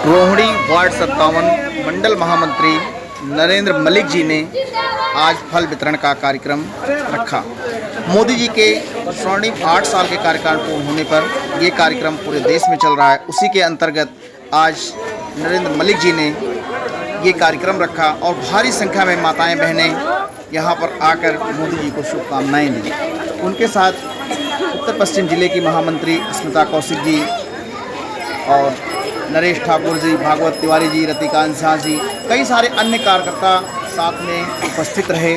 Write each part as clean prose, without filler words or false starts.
Rohini ward 57 मंडल महामंत्री नरेंद्र मलिक जी ने आज फल वितरण का कार्यक्रम रखा। मोदी जी के स्वर्णिम 8 साल के कार्यकाल पूर्ण होने पर ये कार्यक्रम पूरे देश में चल रहा है। उसी के अंतर्गत आज नरेंद्र मलिक जी ने ये कार्यक्रम रखा और भारी संख्या में माताएं बहनें यहाँ पर आकर मोदी जी को शुभकामनाएं दी। उनके साथ उत्तर पश्चिम जिले की महामंत्री स्मिता कौशिक जी और नरेश ठाकुर जी, भागवत तिवारी जी, रतिकांत शाह जी, कई सारे अन्य कार्यकर्ता साथ में उपस्थित रहे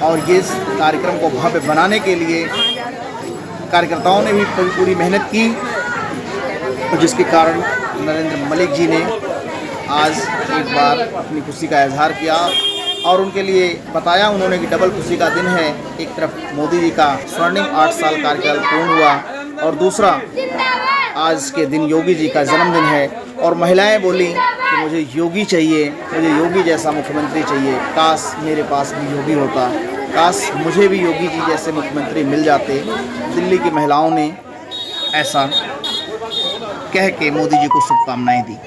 और ये इस कार्यक्रम को भव्य बनाने के लिए कार्यकर्ताओं ने भी पूरी मेहनत की, जिसके कारण नरेंद्र मलिक जी ने आज एक बार अपनी खुशी का इजहार किया और उनके लिए बताया उन्होंने कि डबल खुशी का दिन है। एक तरफ मोदी जी का स्वर्णिम 8 साल कार्यकाल पूर्ण हुआ और दूसरा आज के दिन योगी जी का जन्मदिन है। और महिलाएं बोली कि मुझे योगी चाहिए, मुझे योगी जैसा मुख्यमंत्री चाहिए, काश मेरे पास भी योगी होता, काश मुझे भी योगी जी जैसे मुख्यमंत्री मिल जाते। दिल्ली की महिलाओं ने ऐसा कह के मोदी जी को शुभकामनाएं दी।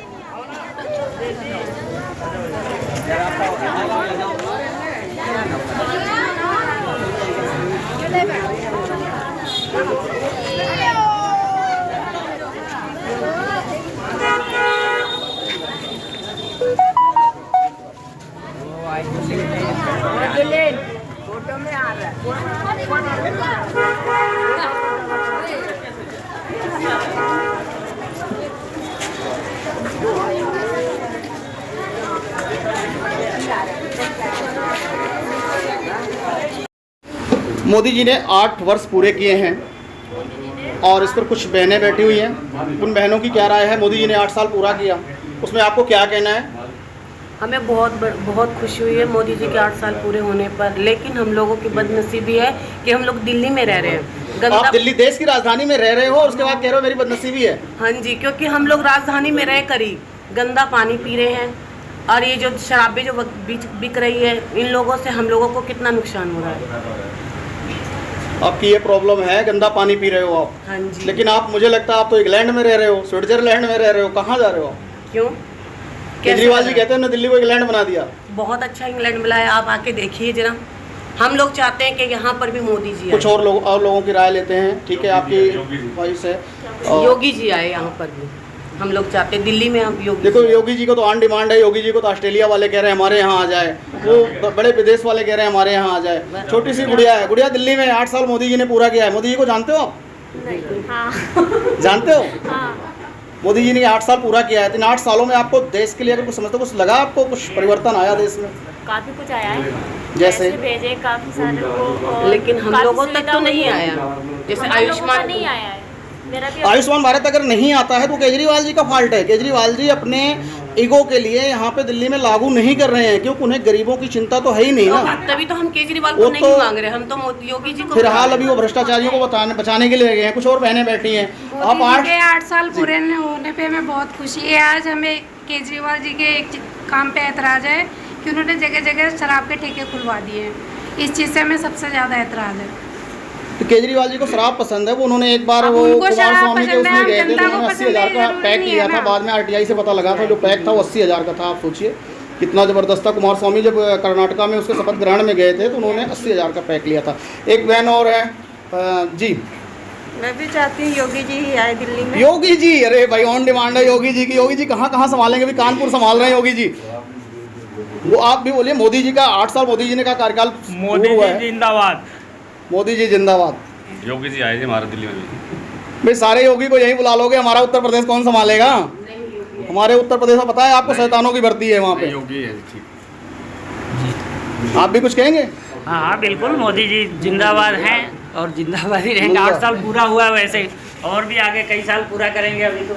फोटो में आ रहा मोदी जी ने 8 वर्ष पूरे किए हैं और इस पर कुछ बहनें बैठी हुई हैं। उन बहनों की क्या राय है? मोदी जी ने 8 साल पूरा किया, उसमें आपको क्या कहना है? हमें बहुत खुशी हुई है मोदी जी के 8 साल पूरे होने पर, लेकिन हम लोगों की बदनसीबी है कि हम लोग दिल्ली में रह रहे हैं। आप दिल्ली देश की राजधानी में रह रहे हो और उसके बाद कह रहे हो मेरी बदनसीबी है? हाँ जी, क्योंकि हम लोग राजधानी में रह कर ही गंदा पानी पी रहे हैं और ये जो शराबें जो बिक रही है, इन लोगों से हम लोगों को कितना नुकसान हो रहा है। आपकी ये प्रॉब्लम है, गंदा पानी पी रहे हो आप? हाँ जी। लेकिन आप, मुझे लगता है आप तो इंग्लैंड में रह रहे हो, स्विट्जरलैंड में रह रहे हो, कहाँ जा रहे हो? क्यों? केजरीवाल जी कहते हैं ना दिल्ली को इंग्लैंड बना दिया। बहुत अच्छा इंग्लैंड मिला है, आप आके देखिए जरा। हम लोग चाहते हैं कि यहाँ पर भी मोदी जी आए। कुछ और लोगों की राय लेते हैं। ठीक है, आपकी वॉइस है। योगी जी आए यहाँ पर भी, हम लोग चाहते हैं दिल्ली में हम योगी। देखो योगी जी को तो ऑन डिमांड है। योगी जी को तो ऑस्ट्रेलिया वाले कह रहे हैं हमारे यहाँ आ जाए, वो बड़े विदेश वाले कह रहे हैं हमारे यहाँ आ जाए। छोटी सी गुड़िया है, गुड़िया दिल्ली में 8 साल मोदी जी ने पूरा किया है। मोदी जी को जानते हो आप? हाँ। जानते हो? हाँ। मोदी जी ने 8 साल पूरा किया है। इन 8 सालों में आपको देश के लिए अगर कुछ समझते हो, कुछ लगा आपको, कुछ परिवर्तन आया देश में? काफी कुछ आया है, जैसे भेजे काफी सारे लोग, लेकिन हम लोगों तक तो नहीं आया। जैसे आयुष्मान नहीं आया है। मेरा भी आयुष्मान भारत अगर नहीं आता है तो केजरीवाल जी का फॉल्ट है। केजरीवाल जी अपने ईगो के लिए यहाँ पे दिल्ली में लागू नहीं कर रहे हैं, क्योंकि उन्हें गरीबों की चिंता तो है ही नहीं ना। तभी तो हम केजरीवाल को नहीं मांग रहे, हम तो योगी जी को। फिलहाल अभी वो भ्रष्टाचारियों को बचाने के लिए गए हैं। कुछ और बहनें बैठी हैं। आप 8 साल पूरे होने पे हमें बहुत खुशी है। आज हमें केजरीवाल जी के एक काम पे ऐतराज़ है कि उन्होंने जगह जगह शराब के ठेके खुलवा दिए हैं। इस चीज़ से हमें सबसे ज़्यादा ऐतराज़ है। तो केजरीवाल जी को शराब पसंद है, वो उन्होंने एक बार वो कुमार स्वामी के उसमें गए थे तो उन्होंने 80,000 का पैक लिया था। बाद में RTI से पता लगा था जो पैक था वो 80,000 का था। आप सोचिए कितना ज़बरदस्त था। कुमार स्वामी जब कर्नाटका में उसके शपथ ग्रहण में गए थे तो उन्होंने 80,000 का पैक लिया था। एक बहन और है जी। मैं भी चाहती हूँ योगी जी ही आए दिल्ली में। योगी जी, अरे भाई ऑन डिमांड है योगी जी की। योगी जी कहाँ संभालेंगे? अभी कानपुर संभाल रहे हैं योगी जी। वो आप भी बोलिए, मोदी जी का 8 साल मोदी जी ने का कार्यकाल मोदी जी जिंदाबाद, मोदी जी जिंदाबाद। योगी जी आए थे हमारे दिल्ली में भी। भाई सारे योगी को यही बुला लोगे, हमारा उत्तर प्रदेश कौन संभालेगा? हमारे उत्तर प्रदेश में पता है आपको शैतानों की भर्ती है वहाँ पे। योगी है, ठीक। आप भी कुछ कहेंगे? हाँ हाँ बिल्कुल, मोदी जी जिंदाबाद हैं और जिंदाबाद ही रहेंगे। 8 साल पूरा हुआ वैसे, और भी आगे कई साल पूरा करेंगे। अभी तो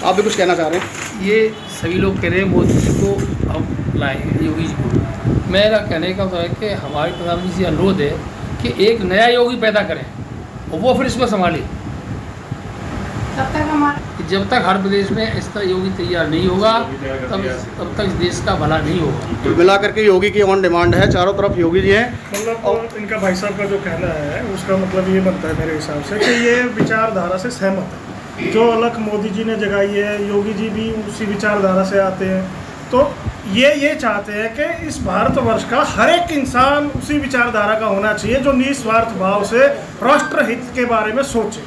आप भी कुछ कहना चाह रहे हैं? ये सभी लोग कह रहे हैं मोदी जी को हम लाएंगे, योगी जी को। मेरा कहने का मतलब है कि हमारे प्रधानमंत्री से अनुरोध है कि एक नया योगी पैदा करें और वो फिर इसको संभाले। जब तक हर प्रदेश में इस तरह योगी तैयार नहीं होगा तब तक इस देश का भला नहीं होगा। तो मिला करके योगी की ऑन डिमांड है, चारों तरफ योगी जी हैं। मतलब इनका भाई साहब का जो कहना है उसका मतलब ये बनता है मेरे हिसाब से कि ये विचारधारा से सहमत है। जो अलग मोदी जी ने जगाई है, योगी जी भी उसी विचारधारा से आते हैं। तो ये चाहते हैं कि इस भारतवर्ष का हर एक इंसान उसी विचारधारा का होना चाहिए जो निस्वार्थ भाव से राष्ट्र हित के बारे में सोचे।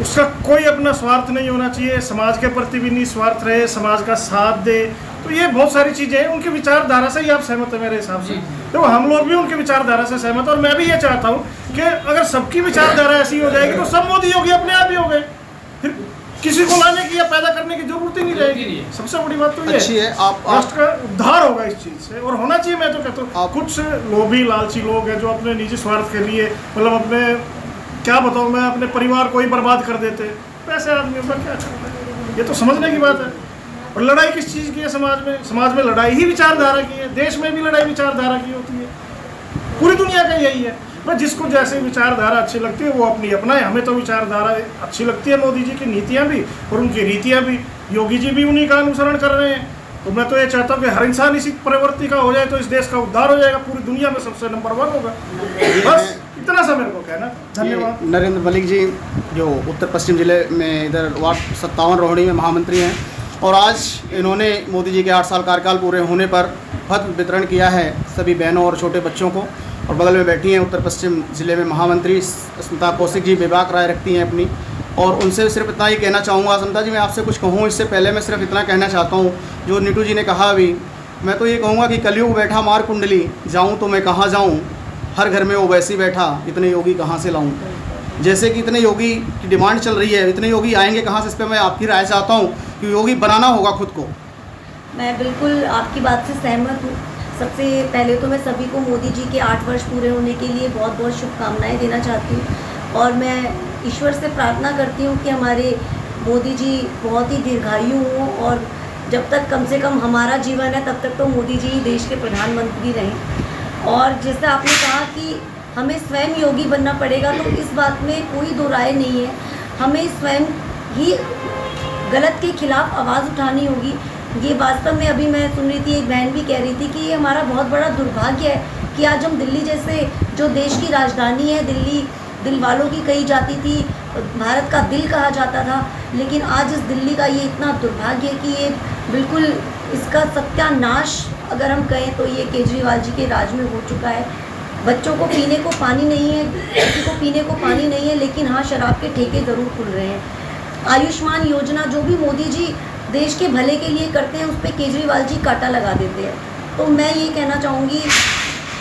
उसका कोई अपना स्वार्थ नहीं होना चाहिए, समाज के प्रति भी निस्वार्थ रहे, समाज का साथ दे। तो ये बहुत सारी चीज़ें हैं, उनकी विचारधारा से ही आप सहमत हैं मेरे हिसाब से। तो हम लोग भी उनकी विचारधारा से सहमत हैं और मैं भी ये चाहता हूँ कि अगर सबकी विचारधारा ऐसी हो जाएगी तो सब मोदी योगी अपने आप ही हो गए, फिर किसी को लाने की या पैदा करने की जरूरत ही नहीं रहेगी। सबसे बड़ी बात तो ये अच्छी है। आप राष्ट्र का उद्धार होगा इस चीज़ से, और होना चाहिए। मैं तो कहता हूँ कुछ लोभी लालची लोग हैं जो अपने निजी स्वार्थ के लिए, मतलब अपने, क्या बताऊँ मैं, अपने परिवार को ही बर्बाद कर देते। पैसे आदमियों का क्या करना है, ये तो समझने की बात है। और लड़ाई किस चीज़ की है समाज में? समाज में लड़ाई ही विचारधारा की है। देश में भी लड़ाई विचारधारा की होती है, पूरी दुनिया का यही है। बस जिसको जैसे विचारधारा अच्छी लगती है वो अपनी अपनाए। हमें तो विचारधारा अच्छी लगती है, मोदी जी की नीतियाँ भी और उनकी रीतियाँ भी। योगी जी भी उन्हीं का अनुसरण कर रहे हैं। तो मैं तो ये चाहता हूँ कि हर इंसान इसी प्रवृत्ति का हो जाए तो इस देश का उद्धार हो जाएगा, पूरी दुनिया में सबसे नंबर 1 होगा। बस इतना सा मेरे को कहना। धन्यवाद। नरेंद्र मलिक जी जो उत्तर पश्चिम जिले में इधर वार्ड 57 रोहिणी में महामंत्री हैं, और आज इन्होंने मोदी जी के 8 साल कार्यकाल पूरे होने पर पद वितरण किया है सभी बहनों और छोटे बच्चों को। और बगल में बैठी हैं उत्तर पश्चिम जिले में महामंत्री स्मिता कौशिक जी, बेबाक राय रखती हैं अपनी, और उनसे सिर्फ इतना ही कहना चाहूँगा। स्मिता जी, मैं आपसे कुछ कहूँ इससे पहले मैं सिर्फ इतना कहना चाहता हूँ, जो नीटू जी ने कहा अभी, मैं तो ये कहूँगा कि कलयुग बैठा मार कुंडली, जाऊँ तो मैं कहाँ जाऊँ, हर घर में ओवैसी बैठा, इतने योगी कहाँ से लाऊँ। जैसे कि इतने योगी की डिमांड चल रही है, इतने योगी आएंगे कहाँ से, इस पर मैं आपकी राय चाहता हूँ कि योगी बनाना होगा खुद को। मैं बिल्कुल आपकी बात से सहमत हूँ। सबसे पहले तो मैं सभी को मोदी जी के 8 वर्ष पूरे होने के लिए बहुत बहुत शुभकामनाएं देना चाहती हूँ, और मैं ईश्वर से प्रार्थना करती हूँ कि हमारे मोदी जी बहुत ही दीर्घायु हों, और जब तक कम से कम हमारा जीवन है तब तक तो मोदी जी ही देश के प्रधानमंत्री रहें। और जैसे आपने कहा कि हमें स्वयं योगी बनना पड़ेगा, तो इस बात में कोई दो राय नहीं है। हमें स्वयं ही गलत के खिलाफ आवाज़ उठानी होगी। ये वास्तव में अभी मैं सुन रही थी, एक बहन भी कह रही थी कि ये हमारा बहुत बड़ा दुर्भाग्य है कि आज हम दिल्ली जैसे, जो देश की राजधानी है, दिल्ली दिल वालों की कही जाती थी, भारत का दिल कहा जाता था, लेकिन आज इस दिल्ली का ये इतना दुर्भाग्य है कि ये बिल्कुल, इसका सत्यानाश अगर हम कहें तो ये केजरीवाल जी के राज में हो चुका है। बच्चों को पीने को पानी नहीं है, किसी को पीने को पानी नहीं है, लेकिन हाँ, शराब के ठेके ज़रूर खुल रहे हैं। आयुष्मान योजना जो भी मोदी जी देश के भले के लिए करते हैं, उस पर केजरीवाल जी कांटा लगा देते हैं। तो मैं ये कहना चाहूँगी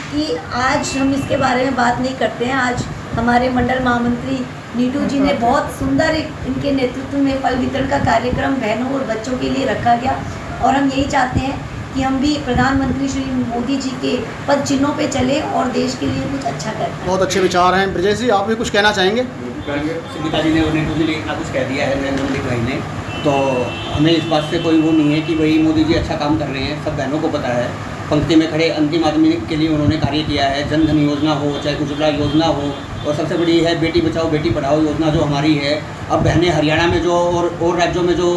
कि आज हम इसके बारे में बात नहीं करते हैं। आज हमारे मंडल महामंत्री नीटू जी ने बहुत सुंदर इनके नेतृत्व में फल वितरण का कार्यक्रम बहनों और बच्चों के लिए रखा गया, और हम यही चाहते हैं कि हम भी प्रधानमंत्री श्री मोदी जी के पद चिन्हों पे चले और देश के लिए कुछ अच्छा करें। बहुत अच्छे विचार हैं। ब्रजेश जी, आप भी कुछ कहना चाहेंगे? सुनीता जी ने और नीटू जी ने इतना कुछ कह दिया है नरेंद्र मोदी भाई ने, तो हमें इस बात से कोई वो नहीं है कि वही मोदी जी अच्छा काम कर रहे हैं। सब बहनों को पता है, पंक्ति में खड़े अंतिम आदमी के लिए उन्होंने कार्य किया है। जन धन योजना हो, चाहे उज्ज्वला योजना हो, और सबसे बड़ी है बेटी बचाओ बेटी पढ़ाओ योजना जो हमारी है। अब बहनें हरियाणा में जो और राज्यों में जो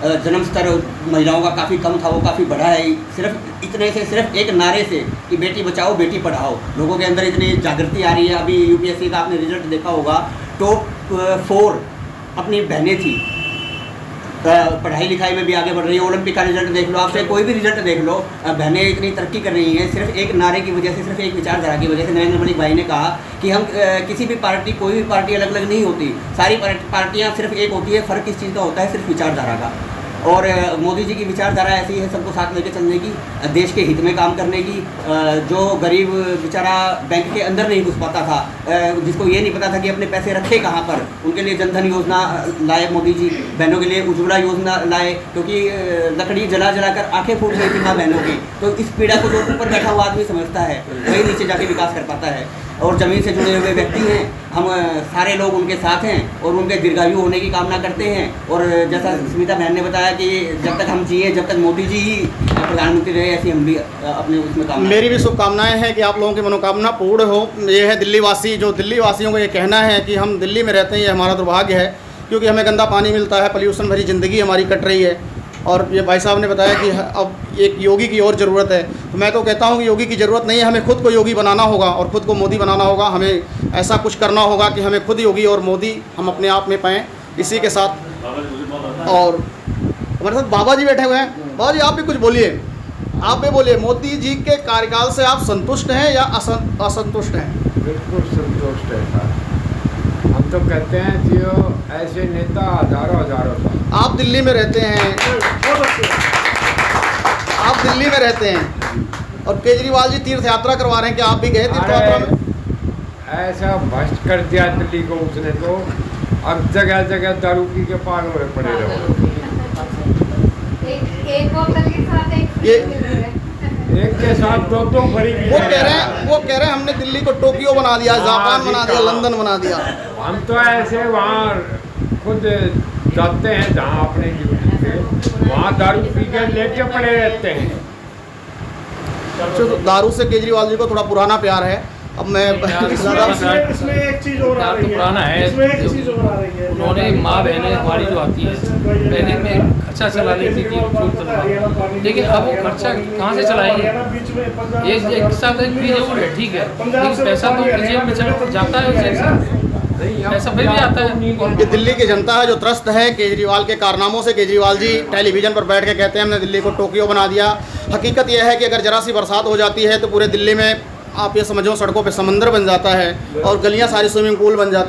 जन्म स्तर महिलाओं का काफ़ी कम था, वो काफ़ी बढ़ा है। सिर्फ इतने से, सिर्फ एक नारे से कि बेटी बचाओ बेटी पढ़ाओ, लोगों के अंदर इतनी जागृति आ रही है। अभी यूपीएससी का आपने रिजल्ट देखा होगा, टॉप 4 अपनी बहनें थी। पढ़ाई लिखाई में भी आगे बढ़ रही है। ओलंपिक का रिजल्ट देख लो, आपसे कोई भी रिजल्ट देख लो, बहनें इतनी तरक्की कर रही हैं सिर्फ एक नारे की वजह से, सिर्फ एक विचारधारा की वजह से। नरेंद्र मोदी भाई ने कहा कि हम किसी भी पार्टी, कोई भी पार्टी अलग अलग नहीं होती, सारी पार्टियां सिर्फ एक होती है। फ़र्क किस चीज़ का होता है? सिर्फ विचारधारा का। और मोदी जी की विचारधारा ऐसी है, सबको साथ लेकर चलने की, देश के हित में काम करने की। जो गरीब बेचारा बैंक के अंदर नहीं घुस पाता था, जिसको ये नहीं पता था कि अपने पैसे रखे कहाँ पर, उनके लिए जनधन योजना लाए मोदी जी। बहनों के लिए उज्ज्वला योजना लाए, क्योंकि लकड़ी जला जला कर आंखें फूट गई थी माँ बहनों की। तो इस पीड़ा को जो ऊपर बैठा हुआ आदमी समझता है, वही नीचे जाके विकास कर पाता है। और ज़मीन से जुड़े हुए व्यक्ति हैं, हम सारे लोग उनके साथ हैं और उनके दीर्घायु होने की कामना करते हैं। और जैसा स्मिता बहन ने बताया कि जब तक हम जिए, जब तक मोदी जी ही प्रधानमंत्री रहे, ऐसी हम भी अपने उसमें काम। मेरी भी शुभकामनाएं हैं कि आप लोगों की मनोकामना पूर्ण हो। ये है दिल्ली वासी, जो दिल्ली वासियों को ये कहना है कि हम दिल्ली में रहते हैं, ये हमारा दुर्भाग्य है, क्योंकि हमें गंदा पानी मिलता है, पोल्यूशन भरी ज़िंदगी हमारी कट रही है। और ये भाई साहब ने बताया कि अब एक योगी की और ज़रूरत है। तो मैं तो कहता हूँ कि योगी की ज़रूरत नहीं है, हमें खुद को योगी बनाना होगा और ख़ुद को मोदी बनाना होगा। हमें ऐसा कुछ करना होगा कि हमें खुद योगी और मोदी हम अपने आप में पाएँ। इसी के साथ और हमारे साथ बाबा जी बैठे हुए हैं। बाबा जी आप भी कुछ बोलिए, आप भी बोलिए, मोदी जी के कार्यकाल से आप संतुष्ट हैं या असंतुष्ट हैं? बिल्कुल संतुष्ट है सर। हम तो कहते हैं जो ऐसे नेता हजारों साल। आप दिल्ली में रहते हैं, बहुत अच्छे। आप दिल्ली में रहते हैं और केजरीवाल जी तीर्थ यात्रा करवा रहे हैं, क्या आप भी गए तीर्थ यात्रा में? ऐसा भ्रष्ट कर दिया दिल्ली को उसने, तो अब जगह जगह दारू पी के पागल हुए पड़े रहो। एक बोतल के साथ ये एक के साथ दो भरी। वो कह रहे हैं हमने दिल्ली को टोक्यो बना दिया, जापान बना दिया, लंदन बना दिया। हम तो ऐसे वहाँ खुद जाते हैं जहाँ अपने ड्यूटी पे, वहाँ दारू पी के लेके पड़े रहते हैं। तो दारू से केजरीवाल जी को थोड़ा पुराना प्यार है। अब मैं इसमें एक चीज़ और आ रही है, पुराना है। इसमें एक चीज़ और आ रही है। उन्होंने माँ बहनें हमारी जो आती है पहले में खर्चा चला लेती थी, लेकिन अब वो खर्चा कहाँ से चलाएंगे? एक साथ फ्री जरूर है, ठीक है, लेकिन पैसा तो जेब में जाता है, पैसा फिर भी आता है। ये दिल्ली की जनता है जो त्रस्त है केजरीवाल के कारनामों से। केजरीवाल जी टेलीविज़न पर बैठ के कहते हैं हमने दिल्ली को टोक्यो बना दिया। हकीकत यह है कि अगर जरा सी बरसात हो जाती है तो पूरे दिल्ली में आप ये समझो सड़कों पे समंदर बन जाता है और गलियां सारी स्विमिंग पूल बन जाती हैं।